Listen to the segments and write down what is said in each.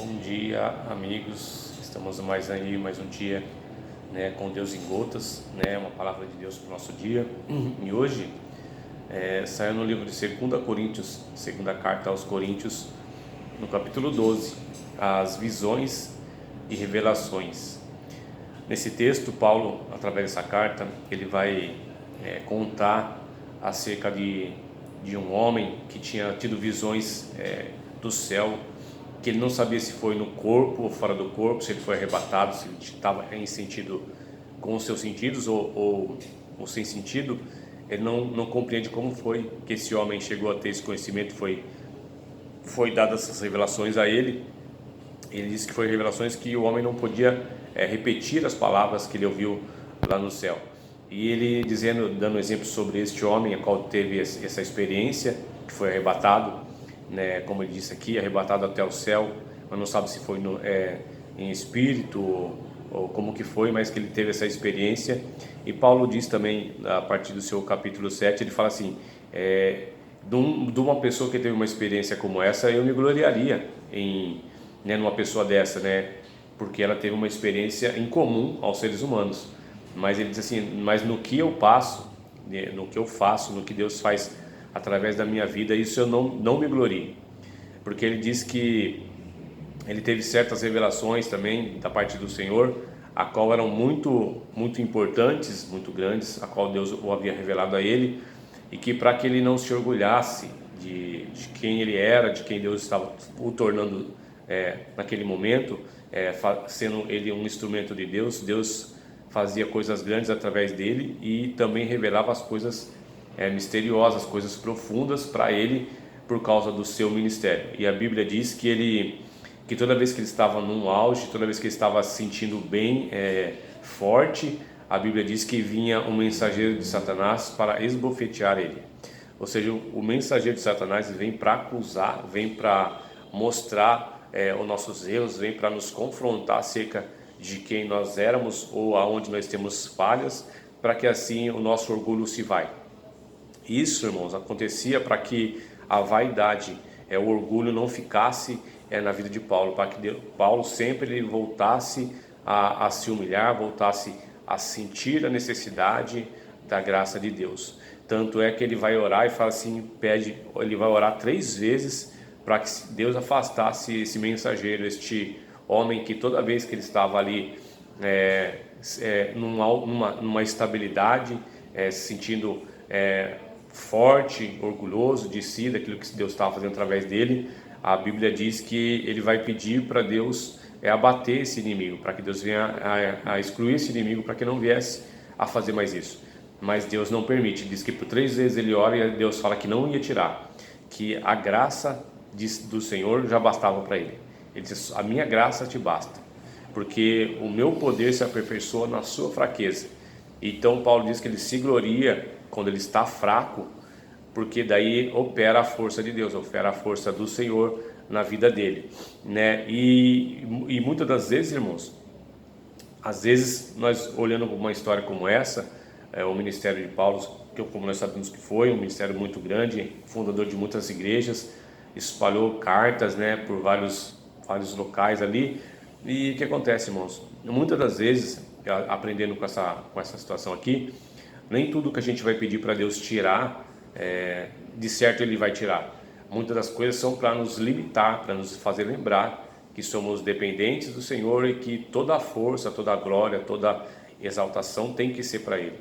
Bom dia, amigos. Estamos mais um dia, né, com Deus em gotas, né, uma palavra de Deus para o nosso dia. E hoje saiu no livro de 2 Coríntios, segunda carta aos Coríntios, no capítulo 12, as visões e revelações. Nesse texto, Paulo, através dessa carta, ele vai contar acerca de um homem que tinha tido visões do céu, que ele não sabia se foi no corpo ou fora do corpo, se ele foi arrebatado, se ele estava em sentido com os seus sentidos ou sem sentido. Ele não compreende como foi que esse homem chegou a ter esse conhecimento, foi dadas essas revelações a ele. Ele disse que foi revelações que o homem não podia repetir as palavras que ele ouviu lá no céu. E ele dando exemplo sobre este homem, a qual teve essa experiência, que foi arrebatado, né, como ele disse aqui, arrebatado até o céu, mas não sabe se foi em espírito ou como que foi, mas que ele teve essa experiência. E Paulo diz também, a partir do seu capítulo 7, ele fala assim, de uma pessoa que teve uma experiência como essa, eu me gloriaria numa pessoa dessa, né, porque ela teve uma experiência incomum aos seres humanos. Mas ele diz assim, mas no que eu passo, no que eu faço, no que Deus faz através da minha vida, isso eu não me glorio, porque ele diz que ele teve certas revelações também da parte do Senhor, a qual eram muito importantes, muito grandes, a qual Deus o havia revelado a ele, e que para que ele não se orgulhasse de quem ele era, de quem Deus estava o naquele momento, sendo ele um instrumento de Deus, Deus fazia coisas grandes através dele e também revelava as coisas misteriosas, coisas profundas para ele por causa do seu ministério. E a Bíblia diz que toda vez que ele estava num auge, toda vez que ele estava se sentindo bem, forte, a Bíblia diz que vinha um mensageiro de Satanás para esbofetear ele. Ou seja, o mensageiro de Satanás vem para acusar, vem para mostrar os nossos erros, vem para nos confrontar acerca de quem nós éramos ou aonde nós temos falhas, para que assim o nosso orgulho se vai. Isso, irmãos, acontecia para que a vaidade, o orgulho não ficasse na vida de Paulo, para que Paulo sempre ele voltasse a se humilhar, voltasse a sentir a necessidade da graça de Deus. Tanto é que ele vai orar e fala assim, ele vai orar 3 vezes para que Deus afastasse esse mensageiro, este homem que toda vez que ele estava ali numa estabilidade, se sentindo forte, orgulhoso de si, daquilo que Deus estava fazendo através dele, a Bíblia diz que ele vai pedir para Deus abater esse inimigo, para que Deus venha a excluir esse inimigo, para que não viesse a fazer mais isso. Mas Deus não permite, diz que por 3 vezes ele ora e Deus fala que não ia tirar, que a graça do Senhor já bastava para ele. Ele diz, a minha graça te basta, porque o meu poder se aperfeiçoa na sua fraqueza. Então Paulo diz que ele se gloria quando ele está fraco, porque daí opera a força de Deus, opera a força do Senhor na vida dele, né? E muitas das vezes, irmãos, às vezes nós olhando uma história como essa, o ministério de Paulo, que como nós sabemos que foi um ministério muito grande, fundador de muitas igrejas, espalhou cartas, né, por vários locais ali. E o que acontece, irmãos? Muitas das vezes, aprendendo com essa situação aqui, nem tudo que a gente vai pedir para Deus tirar, de certo Ele vai tirar. Muitas das coisas são para nos limitar, para nos fazer lembrar que somos dependentes do Senhor e que toda a força, toda a glória, toda a exaltação tem que ser para Ele.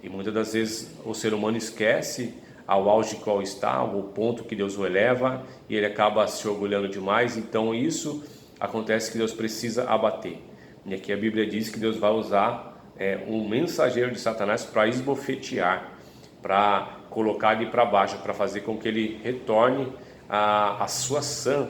E muitas das vezes o ser humano esquece ao auge qual está, ao ponto que Deus o eleva, e ele acaba se orgulhando demais. Então isso acontece que Deus precisa abater. E aqui a Bíblia diz que Deus vai usar um mensageiro de Satanás para esbofetear, para colocar ele para baixo, para fazer com que ele retorne a sua sã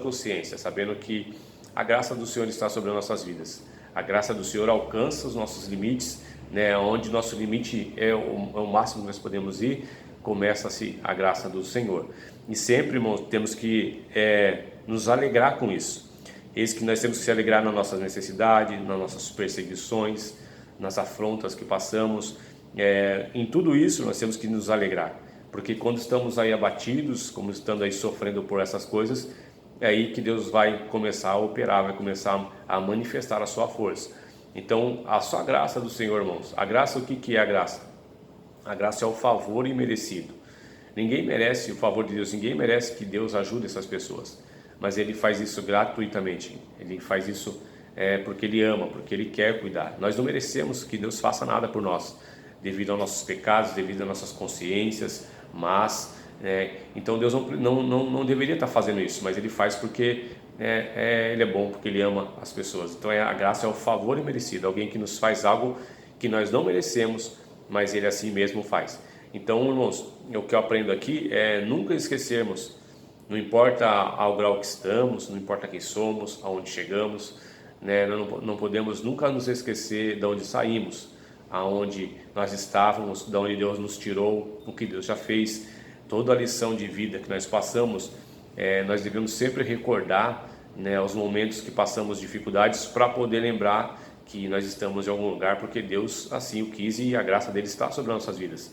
consciência, sabendo que a graça do Senhor está sobre as nossas vidas. A graça do Senhor alcança os nossos limites, né? Onde nosso limite é o máximo que nós podemos ir, começa-se a graça do Senhor. E sempre, irmãos, temos que nos alegrar com isso. Eis que nós temos que se alegrar na nossa necessidade, nas nossas perseguições, nas afrontas que passamos. Em tudo isso nós temos que nos alegrar, porque quando estamos aí abatidos, como estando aí sofrendo por essas coisas, é aí que Deus vai começar a operar, vai começar a manifestar a sua força. Então, a sua graça do Senhor, irmãos. A graça, o que é a graça? A graça é o favor imerecido. Ninguém merece o favor de Deus, ninguém merece que Deus ajude essas pessoas. Mas Ele faz isso gratuitamente. Ele faz isso porque Ele ama, porque Ele quer cuidar. Nós não merecemos que Deus faça nada por nós, devido aos nossos pecados, devido às nossas consciências, mas... então Deus não deveria estar fazendo isso, mas Ele faz porque Ele é bom, porque Ele ama as pessoas. Então a graça é o favor imerecido, alguém que nos faz algo que nós não merecemos, mas Ele assim mesmo faz. Então, irmãos, o que eu aprendo aqui é nunca esquecermos, não importa ao grau que estamos, não importa quem somos, aonde chegamos, né? Não podemos nunca nos esquecer de onde saímos, aonde nós estávamos, de onde Deus nos tirou, o que Deus já fez. Toda a lição de vida que nós passamos, nós devemos sempre recordar, né, os momentos que passamos dificuldades, para poder lembrar que nós estamos em algum lugar porque Deus assim o quis e a graça dele está sobre as nossas vidas.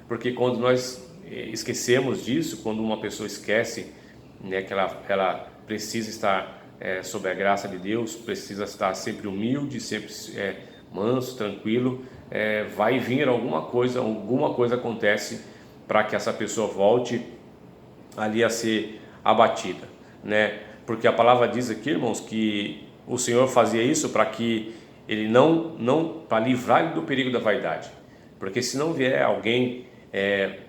Porque quando nós esquecemos disso, quando uma pessoa esquece, né, que ela precisa estar sob a graça de Deus, precisa estar sempre humilde, sempre manso, tranquilo, vai vir alguma coisa acontece para que essa pessoa volte ali a ser abatida, né? Porque a palavra diz aqui, irmãos, que o Senhor fazia isso para que ele para livrar ele do perigo da vaidade. Porque se não vier alguém,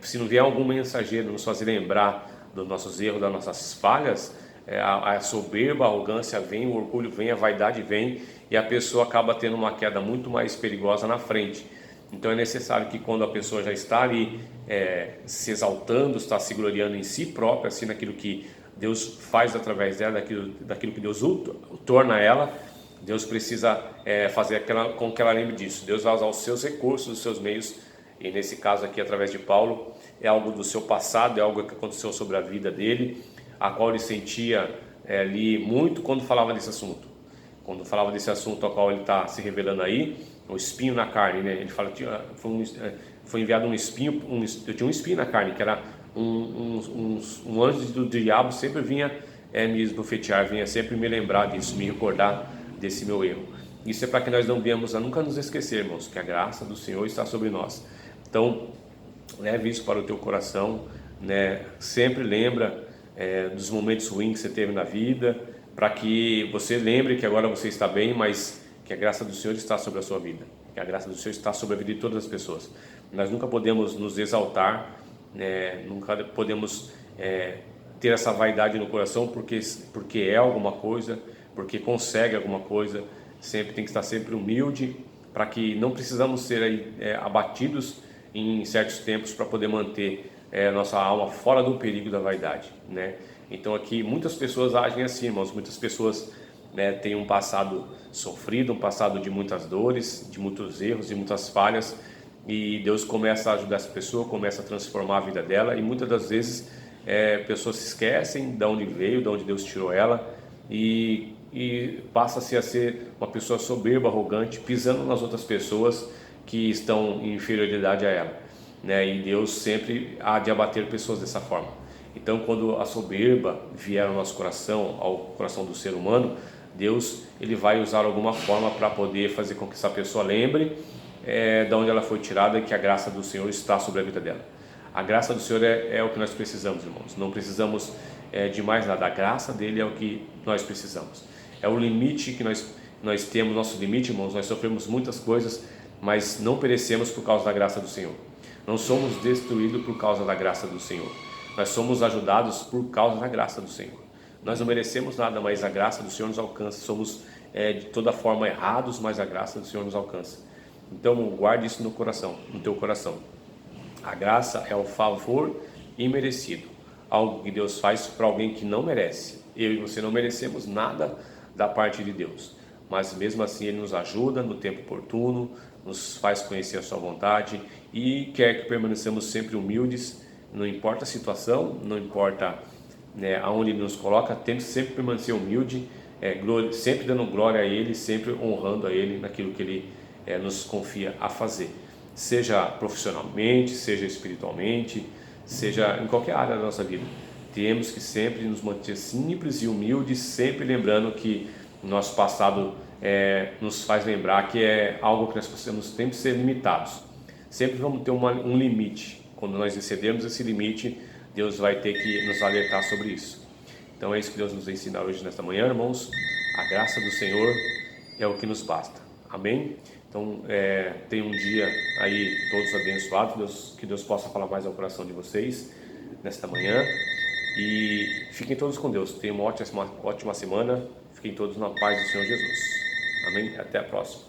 se não vier algum mensageiro nos fazer lembrar dos nossos erros, das nossas falhas, a soberba, a arrogância vem, o orgulho vem, a vaidade vem, e a pessoa acaba tendo uma queda muito mais perigosa na frente. Então é necessário que quando a pessoa já está ali se exaltando, está se gloriando em si própria, assim, naquilo que Deus faz através dela, daquilo que Deus torna ela, Deus precisa fazer com que ela lembre disso. Deus vai usar os seus recursos, os seus meios, e nesse caso aqui, através de Paulo, é algo do seu passado, é algo que aconteceu sobre a vida dele, a qual ele sentia ali muito quando falava desse assunto. Quando falava desse assunto ao qual ele está se revelando aí, o espinho na carne, né? Ele fala que foi enviado um espinho, eu tinha um espinho na carne, que era um anjo do diabo, sempre vinha me esbofetear, vinha sempre me lembrar disso, me recordar desse meu erro. Isso é para que nós não venhamos a nunca nos esquecer, irmãos, que a graça do Senhor está sobre nós. Então, leve isso para o teu coração, né? Sempre lembra dos momentos ruins que você teve na vida, para que você lembre que agora você está bem, mas que a graça do Senhor está sobre a sua vida, que a graça do Senhor está sobre a vida de todas as pessoas. Nós nunca podemos nos exaltar, né? Nunca podemos ter essa vaidade no coração porque é alguma coisa, porque consegue alguma coisa. Sempre tem que estar sempre humilde, para que não precisamos ser abatidos em certos tempos para poder manter nossa alma fora do perigo da vaidade, né? Então aqui muitas pessoas agem assim, irmãos. Muitas pessoas têm um passado sofrido, um passado de muitas dores, de muitos erros, de muitas falhas, e Deus começa a ajudar essa pessoa, começa a transformar a vida dela, e muitas das vezes pessoas se esquecem de onde veio, de onde Deus tirou ela, e passa-se a ser uma pessoa soberba, arrogante, pisando nas outras pessoas que estão em inferioridade a ela, né? E Deus sempre há de abater pessoas dessa forma. Então, quando a soberba vier ao nosso coração, ao coração do ser humano, Deus ele vai usar alguma forma para poder fazer com que essa pessoa lembre de onde ela foi tirada e que a graça do Senhor está sobre a vida dela. A graça do Senhor é o que nós precisamos, irmãos. Não precisamos de mais nada. A graça dele é o que nós precisamos. É o limite que nós temos, nosso limite, irmãos. Nós sofremos muitas coisas, mas não perecemos por causa da graça do Senhor. Não somos destruídos por causa da graça do Senhor. Nós somos ajudados por causa da graça do Senhor. Nós não merecemos nada, mas a graça do Senhor nos alcança. Somos de toda forma errados, mas a graça do Senhor nos alcança. Então guarde isso no coração, no teu coração. A graça é o favor imerecido, algo que Deus faz para alguém que não merece. Eu e você não merecemos nada da parte de Deus, mas mesmo assim Ele nos ajuda no tempo oportuno, nos faz conhecer a sua vontade e quer que permaneçamos sempre humildes. Não importa a situação, não importa aonde Ele nos coloca, temos que sempre permanecer humilde, sempre dando glória a Ele, sempre honrando a Ele naquilo que Ele nos confia a fazer, seja profissionalmente, seja espiritualmente, seja em qualquer área da nossa vida. temos que sempre nos manter simples e humildes, sempre lembrando que o nosso passado nos faz lembrar que é algo que nós precisamos sempre ser limitados. Sempre vamos ter um limite. Quando nós excedermos esse limite, Deus vai ter que nos alertar sobre isso. Então é isso que Deus nos ensina hoje nesta manhã, irmãos. A graça do Senhor é o que nos basta. Amém? Então tenha um dia aí todos abençoados. Que Deus possa falar mais ao coração de vocês nesta manhã. E fiquem todos com Deus. Tenham uma ótima semana. Fiquem todos na paz do Senhor Jesus. Amém? Até a próxima.